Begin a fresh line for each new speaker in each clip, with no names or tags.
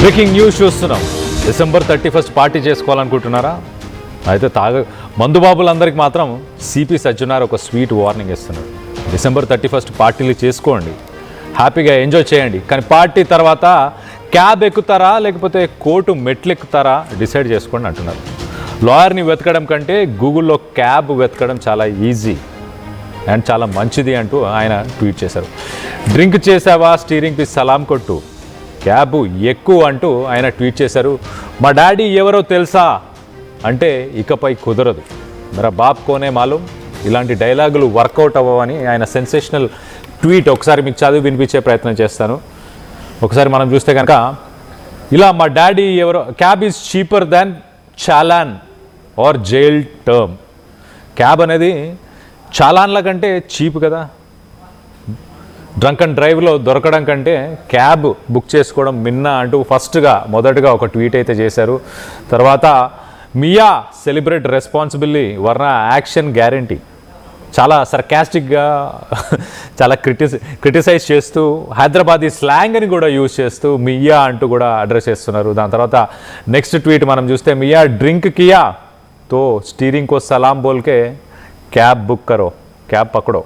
Breaking news చూస్తున్నాం. December 31 party చేసుకోవాలనుకుంటున్నారా? అయితే మందుబాబులందరికీ మాత్రం సిపి సజ్జనార్ ఒక స్వీట్ వార్నింగ్ ఇస్తున్నారు. డిసెంబర్ 31 పార్టీలు చేసుకోండి, హ్యాపీగా ఎంజాయ్ చేయండి, కానీ పార్టీ తర్వాత క్యాబ్ ఎక్కుతారా లేకపోతే కోర్టు మెట్లు ఎక్కుతారా డిసైడ్ చేసుకోండి అంటున్నారు. లాయర్ని వెతకడం కంటే గూగుల్లో క్యాబ్ వెతకడం చాలా ఈజీ అండ్ చాలా మంచిది అంటూ ఆయన ట్వీట్ చేశారు. డ్రింక్ చేసావా, స్టీరింగ్కి సలాం కొట్టు, క్యాబ్ ఎక్కువ అంటూ ఆయన ట్వీట్ చేశారు. మా డాడీ ఎవరో తెలుసా అంటే ఇకపై కుదరదు, మరా బాప్ కోనే మాలూం. ఇలాంటి డైలాగులు వర్కౌట్ అవ్వవని ఆయన సెన్సేషనల్ ట్వీట్ ఒకసారి మీకు చదివి వినిపించే ప్రయత్నం చేస్తాను. ఒకసారి మనం చూస్తే కనుక ఇలా, మా డాడీ ఎవరో, cab is cheaper than challan or jail term. Cab అనేది చాలాన్ల కంటే చీప్ కదా. డ్రంక్ అండ్ డ్రైవ్లో దొరకడం కంటే క్యాబ్ బుక్ చేసుకోవడం మిన్నా అంటూ మొదటగా ఒక ట్వీట్ అయితే చేశారు. తర్వాత మియా సెలబ్రేట్ రెస్పాన్సిబిలిటీ వర్నా యాక్షన్ గ్యారంటీ, చాలా సర్కాస్టిక్గా చాలా క్రిటిసైజ్ చేస్తూ హైదరాబాదీ స్లాంగ్ అని కూడా యూజ్ చేస్తూ మియా అంటూ కూడా అడ్రస్ చేస్తున్నారు. దాని తర్వాత నెక్స్ట్ ట్వీట్ మనం చూస్తే, మియా డ్రింక్ కియా తో స్టీరింగ్ కో సలాం బోల్కే క్యాబ్ బుక్ కరో, క్యాబ్ పక్కడో.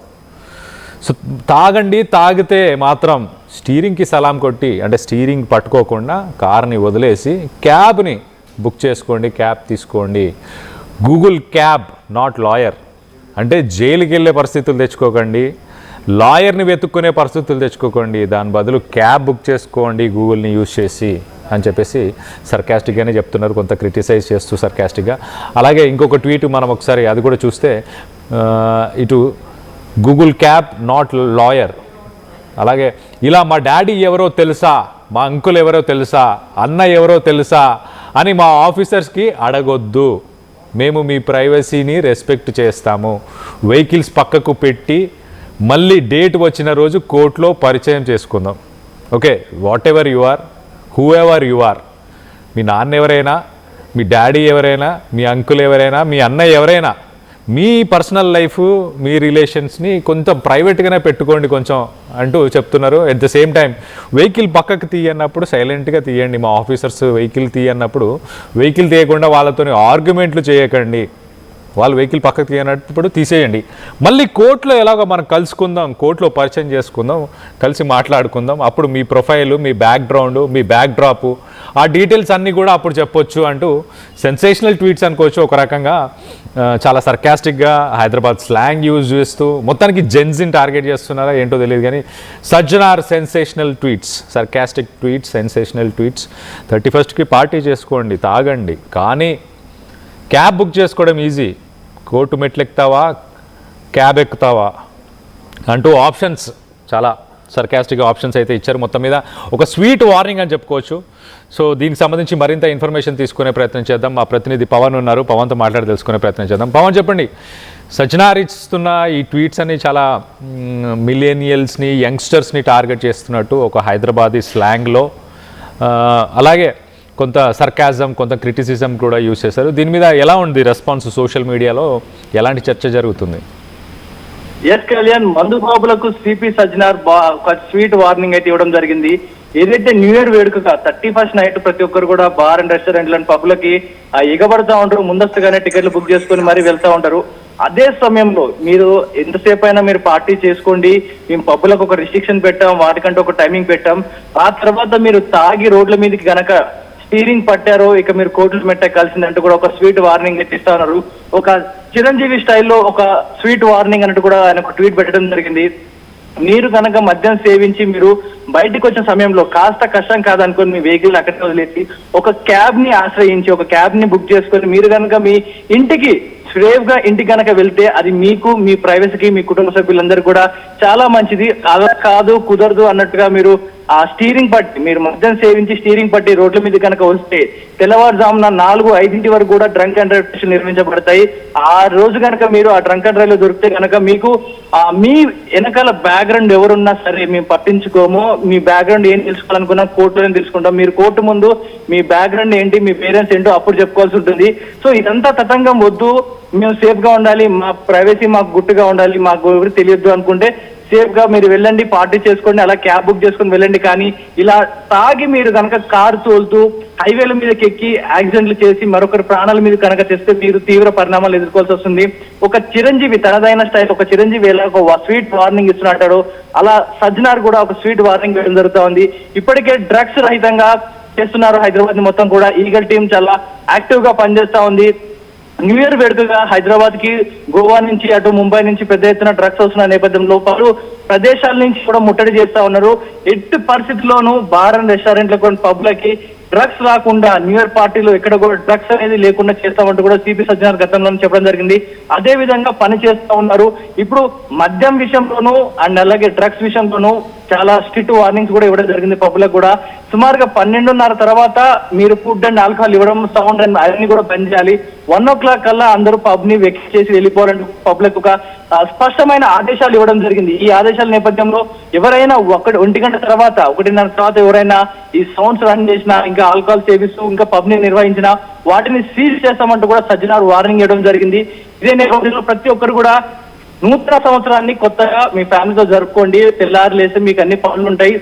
సో తాగండి, తాగితే మాత్రం స్టీరింగ్కి సలాం కొట్టి, అంటే స్టీరింగ్ పట్టుకోకుండా కార్ని వదిలేసి క్యాబ్ని బుక్ చేసుకోండి, క్యాబ్ తీసుకోండి. గూగుల్ క్యాబ్ నాట్ లాయర్, అంటే జైలుకి వెళ్ళే పరిస్థితులు తెచ్చుకోకండి, లాయర్ని వెతుక్కునే పరిస్థితులు తెచ్చుకోకండి, దాని బదులు క్యాబ్ బుక్ చేసుకోండి గూగుల్ని యూజ్ చేసి అని చెప్పేసి సర్కాస్టిక్గానే చెప్తున్నారు, కొంత క్రిటిసైజ్ చేస్తూ సర్కాస్టిక్గా. అలాగే ఇంకొక ట్వీట్ మనం ఒకసారి అది కూడా చూస్తే, ఇటు గూగుల్ క్యాబ్ నాట్ లాయర్, అలాగే ఇలా మా డాడీ ఎవరో తెలుసా, మా అంకుల్ ఎవరో తెలుసా, అన్న ఎవరో తెలుసా అని మా ఆఫీసర్స్కి అడగొద్దు, మేము మీ ప్రైవసీని రెస్పెక్ట్ చేస్తాము. వెహికల్స్ పక్కకు పెట్టి మళ్ళీ డేట్ వచ్చిన రోజు కోర్టులో పరిచయం చేసుకుందాం. Okay, whatever you are, whoever you are, మీ నాన్న ఎవరైనా, మీ డాడీ ఎవరైనా, మీ అంకుల్ ఎవరైనా, మీ అన్నయ్య ఎవరైనా, మీ పర్సనల్ లైఫ్, మీ రిలేషన్స్ని కొంచెం ప్రైవేట్గానే పెట్టుకోండి కొంచెం అంటూ చెప్తున్నారు. At the same time vehicle పక్కకు తీయన్నప్పుడు సైలెంట్గా తీయండి. మా ఆఫీసర్స్ వెహికల్ తీయన్నప్పుడు వెహికల్ తీయకుండా వాళ్ళతో ఆర్గ్యుమెంట్లు చేయకండి, వాళ్ళు వెహికల్ పక్కకు తీయనప్పుడు తీసేయండి. మళ్ళీ కోర్టులో ఎలాగో మనం కలుసుకుందాం, కోర్టులో పరిచయం చేసుకుందాం, కలిసి మాట్లాడుకుందాం, అప్పుడు మీ ప్రొఫైలు, మీ బ్యాక్గ్రౌండ్, మీ బ్యాక్ డ్రాపు, ఆ డీటెయిల్స్ అన్నీ కూడా అప్పుడు చెప్పొచ్చు అంటూ సెన్సేషనల్ ట్వీట్స్ అనుకోవచ్చు ఒక రకంగా. చాలా సర్కాస్టిక్గా హైదరాబాద్ స్లాంగ్ యూజ్ చేస్తూ మొత్తానికి జెన్జీని టార్గెట్ చేస్తున్నారా ఏంటో తెలియదు, కానీ Sajjanar sensational tweets, sarcastic tweets, sensational tweets. 31కి పార్టీ చేసుకోండి, తాగండి, కానీ క్యాబ్ బుక్ చేసుకోవడం ఈజీ, కోర్టు మెట్లు ఎక్కుతావా, క్యాబ్ ఎక్కుతావా అంటూ ఆప్షన్స్, చాలా సర్కాస్టిక్ ఆప్షన్స్ అయితే ఇచ్చారు. మొత్తం మీద ఒక స్వీట్ వార్నింగ్ అని చెప్పుకోవచ్చు. సో దీనికి సంబంధించి మరింత ఇన్ఫర్మేషన్ తీసుకునే ప్రయత్నం చేద్దాం. మా ప్రతినిధి పవన్ ఉన్నారు, పవన్తో మాట్లాడి తెలుసుకునే ప్రయత్నం చేద్దాం. పవన్ చెప్పండి, సజ్జనార్ ఇస్తున్న ఈ ట్వీట్స్ అన్ని చాలా మిలేనియల్స్ని, యంగ్స్టర్స్ని టార్గెట్ చేస్తున్నట్టు ఒక హైదరాబాదీ స్లాంగ్లో, అలాగే కొంత సర్కాజం, కొంత క్రిటిసిజం కూడా యూజ్ చేశారు. దీని మీద ఎలా ఉంది రెస్పాన్స్ సోషల్ మీడియాలో, ఎలాంటి చర్చ జరుగుతుంది?
ఎస్ కళ్యాణ్, మందుబాబులకు సిపి సజ్జనార్ ఒక స్వీట్ వార్నింగ్ అయితే ఇవ్వడం జరిగింది. ఏదైతే న్యూ ఇయర్ వేడుకగా 31st నైట్ ప్రతి ఒక్కరు కూడా బార్ అండ్ రెస్టారెంట్లను, పబ్లకి ఎగబడతా ఉంటారు, ముందస్తుగానే టికెట్లు బుక్ చేసుకుని మరీ వెళ్తా ఉంటారు. అదే సమయంలో మీరు ఎంతసేపు అయినా మీరు పార్టీ చేసుకోండి, మేము పబ్బులకు ఒక రిస్ట్రిక్షన్ పెట్టాం, వాటికంటే ఒక టైమింగ్ పెట్టాం, ఆ తర్వాత మీరు తాగి రోడ్ల మీదకి గనక స్టీరింగ్ పట్టారో ఇక మీరు కోర్టులు మెట్టకాల్సిందంటూ కూడా ఒక స్వీట్ వార్నింగ్ అయితే ఇస్తా ఉన్నారు. ఒక చిరంజీవి స్టైల్లో ఒక స్వీట్ వార్నింగ్ అన్నట్టు కూడా ఆయన ఒక ట్వీట్ పెట్టడం జరిగింది. మీరు కనుక మద్యం సేవించి మీరు బయటకు వచ్చిన సమయంలో కాస్త కష్టం కాదనుకొని మీ వెహికల్ అక్కడికి వదిలేసి ఒక క్యాబ్ ని ఆశ్రయించి, ఒక క్యాబ్ ని బుక్ చేసుకొని మీరు కనుక మీ ఇంటికి సేఫ్ గా ఇంటికి కనుక వెళ్తే అది మీకు, మీ ప్రైవసీకి, మీ కుటుంబ సభ్యులందరూ కూడా చాలా మంచిది. అలా కాదు, కుదరదు అన్నట్టుగా మీరు ఆ స్టీరింగ్ పట్టి, మీరు మద్యం సేవించి స్టీరింగ్ పట్టి రోడ్ల మీద కనుక వస్తే తెల్లవారుజామున 4-5 వరకు కూడా డ్రంక్ అండ్ డ్రైవ్ టెస్టులు నిర్వహించబడతాయి. ఆ రోజు కనుక మీరు ఆ డ్రంక్ అండ్ డ్రైవ్ లో దొరికితే కనుక మీకు మీ వెనకాల బ్యాక్గ్రౌండ్ ఎవరున్నా సరే మేము పట్టించుకోము, మీ బ్యాక్గ్రౌండ్ ఏం తెలుసుకోవాలనుకున్నా కోర్టులోనే తెలుసుకుంటాం. మీరు కోర్టు ముందు మీ బ్యాక్గ్రౌండ్ ఏంటి, మీ పేరెంట్స్ ఏంటో అప్పుడు చెప్పుకోవాల్సి ఉంటుంది. సో ఇదంతా తతంగం వద్దు, మేము సేఫ్ గా ఉండాలి, మా ప్రైవసీ మాకు గుట్టుగా ఉండాలి, మాకు ఎవరు తెలియద్దు అనుకుంటే సేఫ్ గా మీరు వెళ్ళండి, పార్టీ చేసుకోండి, అలా క్యాబ్ బుక్ చేసుకుని వెళ్ళండి. కానీ ఇలా తాగి మీరు కనుక కారు తోలుతూ హైవేల మీదకి ఎక్కి యాక్సిడెంట్లు చేసి మరొకరి ప్రాణాల మీద కనుక తెస్తే మీరు తీవ్ర పరిణామాలు ఎదుర్కోవాల్సి వస్తుంది. ఒక చిరంజీవి తనదైన స్టైల్, ఒక చిరంజీవి ఎలా ఒక స్వీట్ వార్నింగ్ ఇస్తున్నట్టాడు, అలా సజ్జనార్ కూడా ఒక స్వీట్ వార్నింగ్ వేయడం జరుగుతూ ఉంది. ఇప్పటికే డ్రగ్స్ రహితంగా చేస్తున్నారు హైదరాబాద్ మొత్తం కూడా. ఈగల్ టీం చాలా యాక్టివ్ గా పనిచేస్తా ఉంది. న్యూ ఇయర్ వేడుకగా హైదరాబాద్ కి గోవా నుంచి అటు ముంబై నుంచి పెద్ద ఎత్తున డ్రగ్స్ వస్తున్న నేపథ్యంలో పలు ప్రదేశాల నుంచి కూడా ముట్టడి చేస్తా ఉన్నారు. ఎట్టి పరిస్థితుల్లోనూ బార్ అండ్ రెస్టారెంట్లకు, పబ్లకి డ్రగ్స్ రాకుండా, న్యూ ఇయర్ పార్టీలో ఎక్కడ కూడా డ్రగ్స్ అనేది లేకుండా చేస్తామంటూ కూడా సిపి సజ్జనార్ గతంలో చెప్పడం జరిగింది. అదే విధంగా పని చేస్తా ఉన్నారు. ఇప్పుడు మద్యం విషయంలోనూ అండ్ అలాగే డ్రగ్స్ విషయంలోనూ చాలా స్ట్రిక్ట్ వార్నింగ్స్ కూడా ఇవ్వడం జరిగింది పబ్లకు కూడా. సుమారుగా 12:30 తర్వాత మీరు ఫుడ్ అండ్ ఆల్కహాల్ ఇవ్వడం, సౌండ్ అండ్ అవన్నీ కూడా బంద్ చేయాలి. 1 o'clock కల్లా అందరూ పబ్ ని వెక్కి చేసి వెళ్ళిపోవాలంటూ పబ్లకు ఒక స్పష్టమైన ఆదేశాలు ఇవ్వడం జరిగింది. ఈ ఆదేశాల నేపథ్యంలో ఎవరైనా 1 గంట తర్వాత, 1:30 తర్వాత ఎవరైనా ఈ సౌండ్స్ రన్ చేసినా, ఇంకా ఆల్కహాల్ సేవిస్తూ ఇంకా పబ్ ని నిర్వహించినా వాటిని సీజ్ చేస్తామంటూ కూడా సజ్జనార్ వార్నింగ్ ఇవ్వడం జరిగింది. ఇదే నేపథ్యంలో ప్రతి ఒక్కరు కూడా నూతన సంవత్సరాన్ని కొత్తగా మీ ఫ్యామిలీతో జరుపుకోండి. తెల్లారు లేస్తే మీకు అన్ని పనులు ఉంటాయి.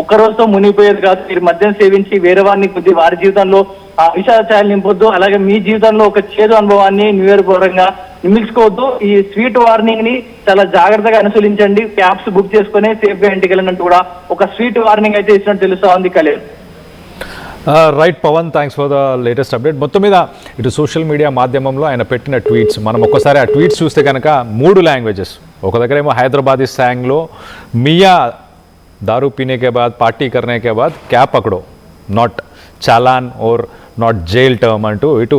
ఒక్క రోజుతో మునిగిపోయేది కాదు. మీరు మద్యం సేవించి వేరే వారిని కొద్ది వారి జీవితంలో విషాదాలు నింపొద్దు. అలాగే మీ జీవితంలో ఒక చేదు అనుభవాన్ని న్యూ ఇయర్ పరంగా మిగిల్చుకోవద్దు. ఈ స్వీట్ వార్నింగ్ ని చాలా జాగ్రత్తగా అనుసరించండి. క్యాబ్స్ బుక్ చేసుకుని సేఫ్ గా ఇంటికి వెళ్ళినట్టు కూడా ఒక స్వీట్ వార్నింగ్ అయితే ఇచ్చినట్టు తెలుస్తా ఉంది. Kalyan.
Right Pawan, thanks for the latest update. మొత్తం మీద ఇటు సోషల్ మీడియా మాధ్యమంలో ఆయన పెట్టిన ట్వీట్స్, మనం ఒక్కసారి ఆ ట్వీట్స్ చూస్తే కనుక 3 లాంగ్వేజెస్. ఒక దగ్గర ఏమో హైదరాబాదీ స్లాంగ్లో మియా दारू पीने के बाद, पार्टी करने के बाद क्या पकड़ो, not challan or not jail term అంటూ ఇటు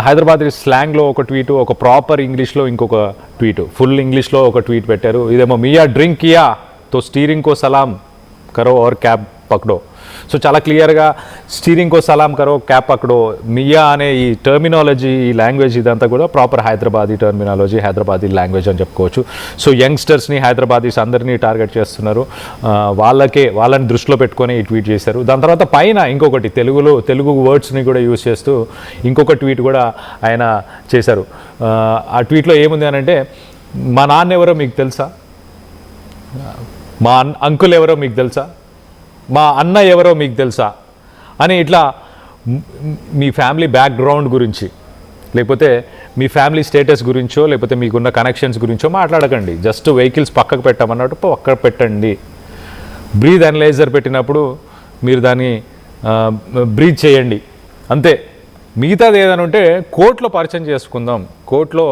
హైదరాబాద్ స్లాంగ్లో ఒక ట్వీట్, ఒక ప్రాపర్ ఇంగ్లీష్లో ఇంకొక ట్వీట్, ఫుల్ ఇంగ్లీష్లో ఒక ట్వీట్ పెట్టారు. ఇదేమో మియా డ్రింక్ కియా తో స్టీరింగ్ కో సలాం కరో और క్యాబ్ పకడో. సో చాలా క్లియర్గా స్టీరింగ్ కో సలాం కరో క్యాబ్ పకడో, మియా అనే ఈ టర్మినాలజీ, ఈ లాంగ్వేజ్ ఇదంతా కూడా proper Hyderabadi terminology, Hyderabadi language అని చెప్పుకోవచ్చు. సో యంగ్స్టర్స్ని, హైదరాబాదీస్ అందరినీ టార్గెట్ చేస్తున్నారు. వాళ్ళని దృష్టిలో పెట్టుకొని ఈ ట్వీట్ చేశారు. దాని తర్వాత పైన ఇంకొకటి తెలుగు వర్డ్స్ని కూడా యూజ్ చేస్తూ ఇంకొక ట్వీట్ కూడా ఆయన చేశారు. ఆ ట్వీట్లో ఏముంది అని అంటే, మా నాన్న ఎవరో మీకు తెలుసా, మా అంకుల్ ఎవరో మీకు తెలుసా, మా అన్న ఎవరో మీకు తెలుసా అని ఇట్లా మీ ఫ్యామిలీ బ్యాక్గ్రౌండ్ గురించి, లేకపోతే మీ ఫ్యామిలీ స్టేటస్ గురించో, లేకపోతే మీకున్న కనెక్షన్స్ గురించో మాట్లాడకండి. జస్ట్ వెహికల్స్ పక్కకు పెట్టమన్నట్టు పక్కకు పెట్టండి. బ్రీత్ అనలైజర్ పెట్టినప్పుడు మీరు దాన్ని బ్రీత్ చేయండి, అంతే. మిగతాది ఏదైనా ఉంటే కోర్టులో పరిచయం చేసుకుందాం. కోర్టులో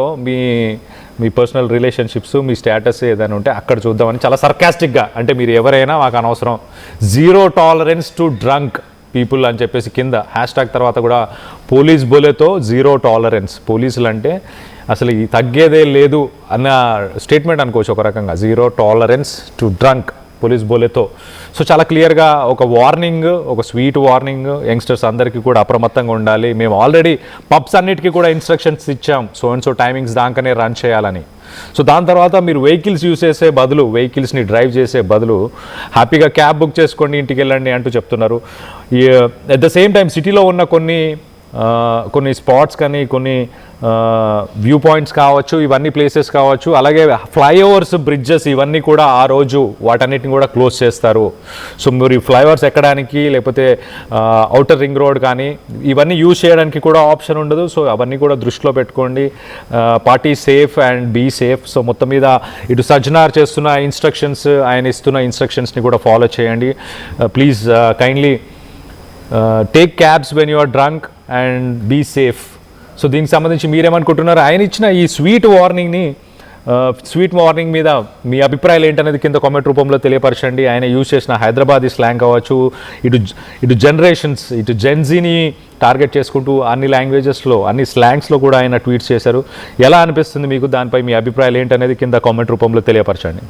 మీ పర్సనల్ రిలేషన్షిప్స్, మీ స్టేటస్ ఏదైనా ఉంటే అక్కడ చూద్దామని చాలా సర్కాస్టిక్గా, అంటే మీరు ఎవరైనా మాకు అనవసరం, 0 tolerance టు డ్రంక్ పీపుల్ అని చెప్పేసి కింద హ్యాష్ట్యాగ్ తర్వాత కూడా పోలీస్ బోలేతో 0 tolerance. పోలీసులు అంటే అసలు ఈ తగ్గేదే లేదు అన్న స్టేట్మెంట్ అనుకోవచ్చు ఒక రకంగా. 0 tolerance టు డ్రంక్ పోలీస్ బోలేతో. సో చాలా క్లియర్గా ఒక వార్నింగ్, ఒక స్వీట్ వార్నింగ్ యంగ్స్టర్స్ అందరికీ కూడా అప్రమత్తంగా ఉండాలి. మేము ఆల్రెడీ పబ్స్ అన్నిటికీ కూడా ఇన్స్ట్రక్షన్స్ ఇచ్చాం, సో అండ్ సో టైమింగ్స్ దాకానే రన్ చేయాలని. సో దాని తర్వాత మీరు వెహికల్స్ యూజ్ చేసే బదులు, వెహికల్స్ని డ్రైవ్ చేసే బదులు హ్యాపీగా క్యాబ్ బుక్ చేసుకోండి, ఇంటికి వెళ్ళండి అంటూ చెప్తున్నారు. అట్ ద సేమ్ టైం సిటీలో ఉన్న కొన్ని స్పాట్స్ కానీ, కొన్ని వ్యూ పాయింట్స్ కావచ్చు, ఇవన్నీ ప్లేసెస్ కావచ్చు, అలాగే ఫ్లైఓవర్స్, బ్రిడ్జెస్, ఇవన్నీ కూడా ఆ రోజు వాటన్నిటిని కూడా క్లోజ్ చేస్తారు. సో మీరు ఈ ఫ్లైఓవర్స్ ఎక్కడానికి, లేకపోతే ఔటర్ రింగ్ రోడ్ కానీ ఇవన్నీ యూజ్ చేయడానికి కూడా ఆప్షన్ ఉండదు. సో అవన్నీ కూడా దృష్టిలో పెట్టుకోండి. Party safe and be safe. So మొత్తం మీద ఇటు సజ్జనార్ చేస్తున్న ఇన్స్ట్రక్షన్స్, ఆయన ఇస్తున్న ఇన్స్ట్రక్షన్స్ని కూడా ఫాలో చేయండి. Please kindly take cabs when you are drunk and be safe. So దీనికి సంబంధించి మీరేమనుకుంటున్నారు? ఆయన ఇచ్చిన ఈ స్వీట్ వార్నింగ్ మీద మీ అభిప్రాయాలు ఏంటనేది కింద కామెంట్ రూపంలో తెలియపరచండి. ఆయన యూజ్ చేసిన హైదరాబాదీ స్లాంగ్ కావచ్చు, ఇటు జనరేషన్స్, ఇటు జెన్జీని టార్గెట్ చేసుకుంటూ అన్ని లాంగ్వేజెస్లో, అన్ని స్లాంగ్స్లో కూడా ఆయన ట్వీట్స్ చేశారు. ఎలా అనిపిస్తుంది మీకు? దానిపై మీ అభిప్రాయాలు ఏంటనేది కింద కామెంట్ రూపంలో తెలియపరచండి.